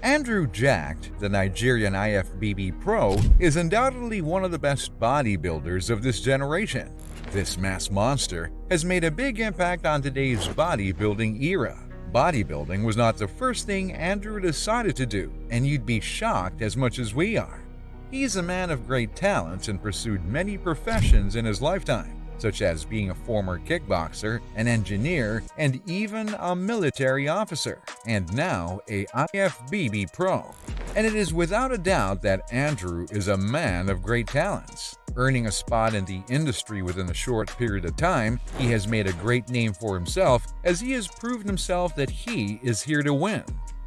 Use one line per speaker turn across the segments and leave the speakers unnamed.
Andrew Jacked, the Nigerian IFBB pro, is undoubtedly one of the best bodybuilders of this generation. This mass monster has made a big impact on today's bodybuilding era. Bodybuilding was not the first thing Andrew decided to do, and you'd be shocked as much as we are. He's a man of great talents and pursued many professions in his lifetime, such as being a former kickboxer, an engineer, and even a military officer, and now a IFBB pro. And it is without a doubt that Andrew is a man of great talents. Earning a spot in the industry within a short period of time, he has made a great name for himself as he has proven himself that he is here to win.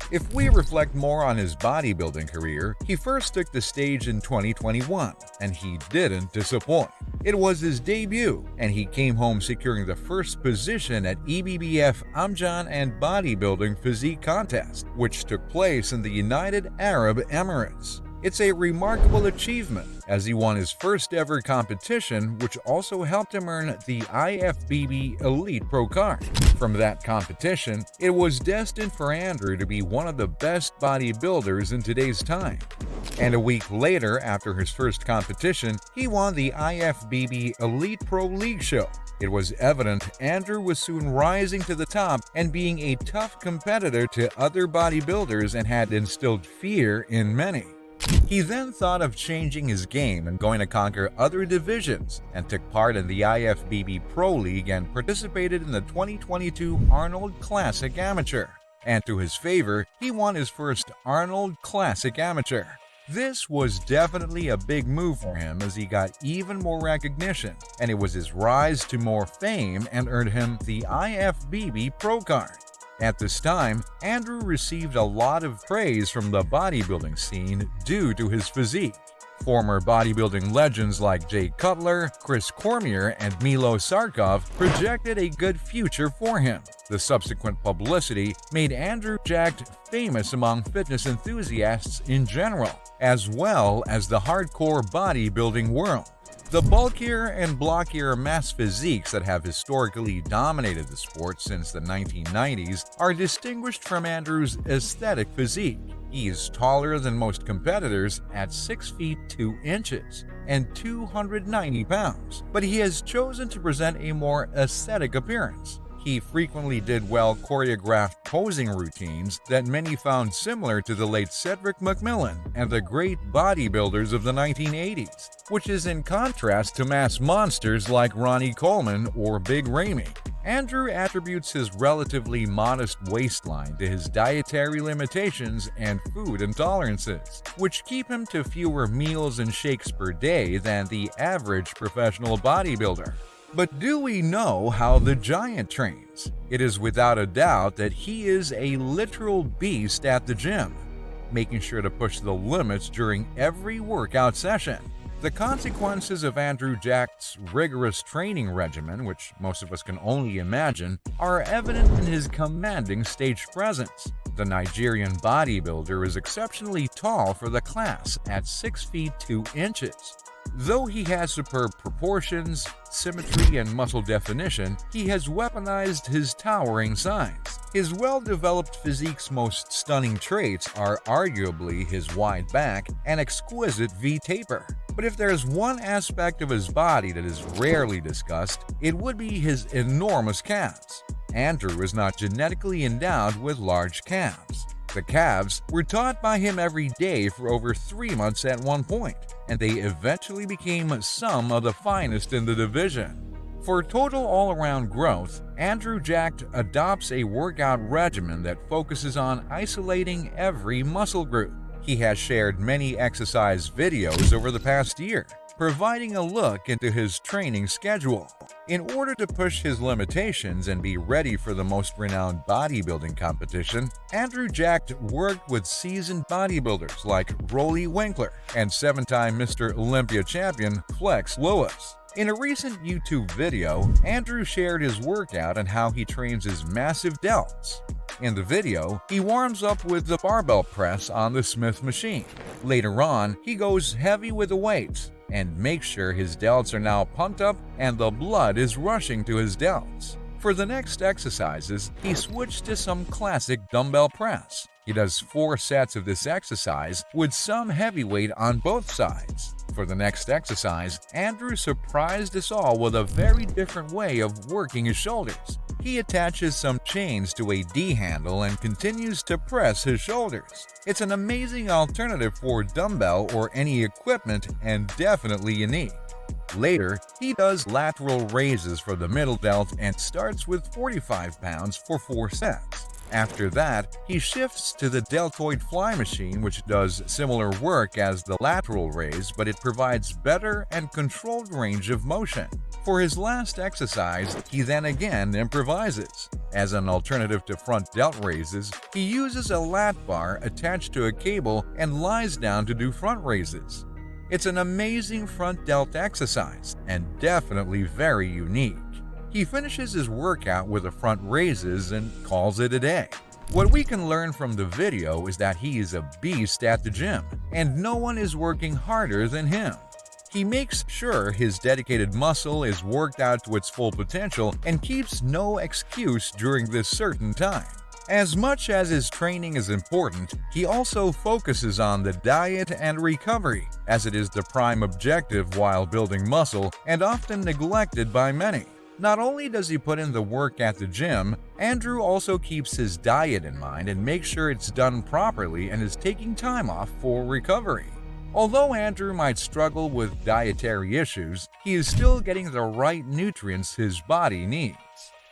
If we reflect more on his bodybuilding career, he first took the stage in 2021, and he didn't disappoint. It was his debut, and he came home securing the first position at EBBF Amjan and Bodybuilding Physique Contest, which took place in the United Arab Emirates. It's a remarkable achievement, as he won his first ever competition, which also helped him earn the IFBB Elite Pro card. From that competition, it was destined for Andrew to be one of the best bodybuilders in today's time. And a week later, after his first competition, he won the IFBB Elite Pro League show. It was evident Andrew was soon rising to the top and being a tough competitor to other bodybuilders and had instilled fear in many. He then thought of changing his game and going to conquer other divisions, and took part in the IFBB Pro League and participated in the 2022 Arnold Classic Amateur. And to his favor, he won his first Arnold Classic Amateur. This was definitely a big move for him as he got even more recognition, and it was his rise to more fame and earned him the IFBB Pro card. At this time, Andrew received a lot of praise from the bodybuilding scene due to his physique. Former bodybuilding legends like Jay Cutler, Chris Cormier, and Milo Sarkov projected a good future for him. The subsequent publicity made Andrew Jacked famous among fitness enthusiasts in general, as well as the hardcore bodybuilding world. The bulkier and blockier mass physiques that have historically dominated the sport since the 1990s are distinguished from Andrew's aesthetic physique. He is taller than most competitors at 6 feet 2 inches and 290 pounds, but he has chosen to present a more aesthetic appearance. He frequently did well choreographed posing routines that many found similar to the late Cedric McMillan and the great bodybuilders of the 1980s, which is in contrast to mass monsters like Ronnie Coleman or Big Ramy. Andrew attributes his relatively modest waistline to his dietary limitations and food intolerances, which keep him to fewer meals and shakes per day than the average professional bodybuilder. But do we know how the giant trains? It is without a doubt that he is a literal beast at the gym, making sure to push the limits during every workout session. The consequences of Andrew Jacked's rigorous training regimen, which most of us can only imagine, are evident in his commanding stage presence. The Nigerian bodybuilder is exceptionally tall for the class at 6 feet 2 inches. Though he has superb proportions, symmetry, and muscle definition, he has weaponized his towering size. His well-developed physique's most stunning traits are arguably his wide back and exquisite V-taper. But if there's one aspect of his body that is rarely discussed, it would be his enormous calves. Andrew is not genetically endowed with large calves. The calves were taught by him every day for over 3 months at one point, and they eventually became some of the finest in the division. For total all-around growth, Andrew Jacked adopts a workout regimen that focuses on isolating every muscle group. He has shared many exercise videos over the past year, providing a look into his training schedule. In order to push his limitations and be ready for the most renowned bodybuilding competition, Andrew Jacked worked with seasoned bodybuilders like Rolly Winkler and 7-time Mr. Olympia champion Flex Lewis. In a recent YouTube video, Andrew shared his workout and how he trains his massive delts. In the video, he warms up with the barbell press on the Smith machine. Later on, he goes heavy with the weights and makes sure his delts are now pumped up and the blood is rushing to his delts. For the next exercises, he switched to some classic dumbbell press. He does 4 sets of this exercise with some heavy weight on both sides. For the next exercise, Andrew surprised us all with a very different way of working his shoulders. He attaches some chains to a D handle and continues to press his shoulders. It's an amazing alternative for dumbbell or any equipment and definitely unique. Later, he does lateral raises for the middle delt and starts with 45 pounds for 4 sets. After that, he shifts to the deltoid fly machine, which does similar work as the lateral raise, but it provides better and controlled range of motion. For his last exercise, he then again improvises. As an alternative to front delt raises, he uses a lat bar attached to a cable and lies down to do front raises. It's an amazing front delt exercise and definitely very unique. He finishes his workout with the front raises and calls it a day. What we can learn from the video is that he is a beast at the gym, and no one is working harder than him. He makes sure his dedicated muscle is worked out to its full potential and keeps no excuse during this certain time. As much as his training is important, he also focuses on the diet and recovery, as it is the prime objective while building muscle and often neglected by many. Not only does he put in the work at the gym, Andrew also keeps his diet in mind and makes sure it's done properly and is taking time off for recovery. Although Andrew might struggle with dietary issues, he is still getting the right nutrients his body needs.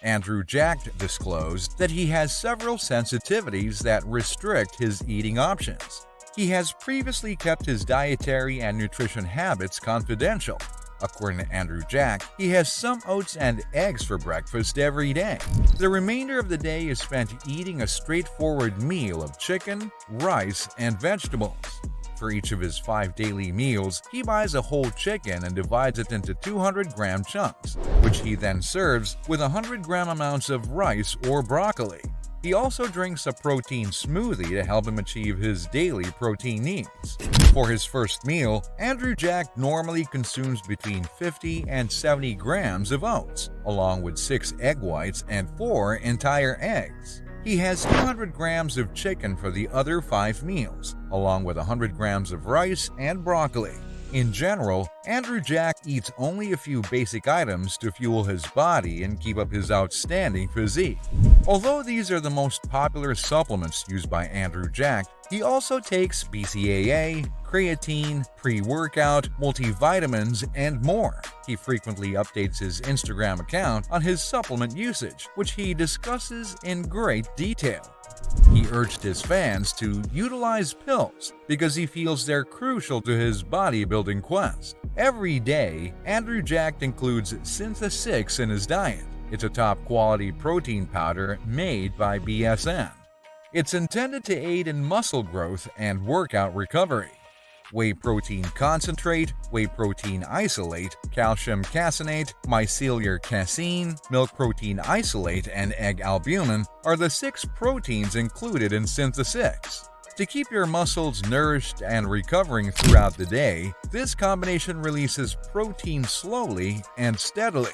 Andrew Jack disclosed that he has several sensitivities that restrict his eating options. He has previously kept his dietary and nutrition habits confidential. According to Andrew Jack, he has some oats and eggs for breakfast every day. The remainder of the day is spent eating a straightforward meal of chicken, rice, and vegetables. For each of his 5 daily meals, he buys a whole chicken and divides it into 200-gram chunks, which he then serves with 100-gram amounts of rice or broccoli. He also drinks a protein smoothie to help him achieve his daily protein needs. For his first meal, Andrew Jack normally consumes between 50 and 70 grams of oats, along with 6 egg whites and 4 entire eggs. He has 200 grams of chicken for the other 5 meals, along with 100 grams of rice and broccoli. In general, Andrew Jack eats only a few basic items to fuel his body and keep up his outstanding physique. Although these are the most popular supplements used by Andrew Jack, he also takes BCAA, creatine, pre-workout, multivitamins, and more. He frequently updates his Instagram account on his supplement usage, which he discusses in great detail. He urged his fans to utilize pills because he feels they're crucial to his bodybuilding quest. Every day, Andrew Jack includes Syntha-6 in his diet. It's a top-quality protein powder made by BSN. It's intended to aid in muscle growth and workout recovery. Whey protein concentrate, whey protein isolate, calcium caseinate, mycelial casein, milk protein isolate, and egg albumin are the 6 proteins included in Syntha-6. To keep your muscles nourished and recovering throughout the day, this combination releases protein slowly and steadily.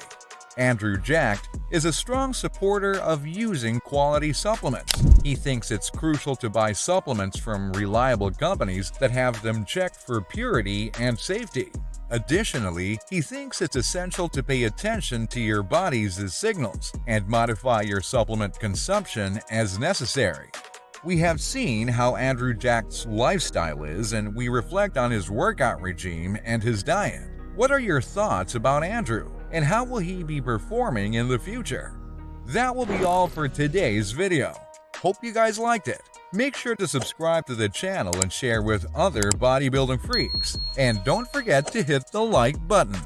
Andrew Jack is a strong supporter of using quality supplements. He thinks it's crucial to buy supplements from reliable companies that have them checked for purity and safety. Additionally, he thinks it's essential to pay attention to your body's signals and modify your supplement consumption as necessary. We have seen how Andrew Jack's lifestyle is, and we reflect on his workout regime and his diet. What are your thoughts about Andrew, and how will he be performing in the future? That will be all for today's video. Hope you guys liked it. Make sure to subscribe to the channel and share with other bodybuilding freaks. And don't forget to hit the like button.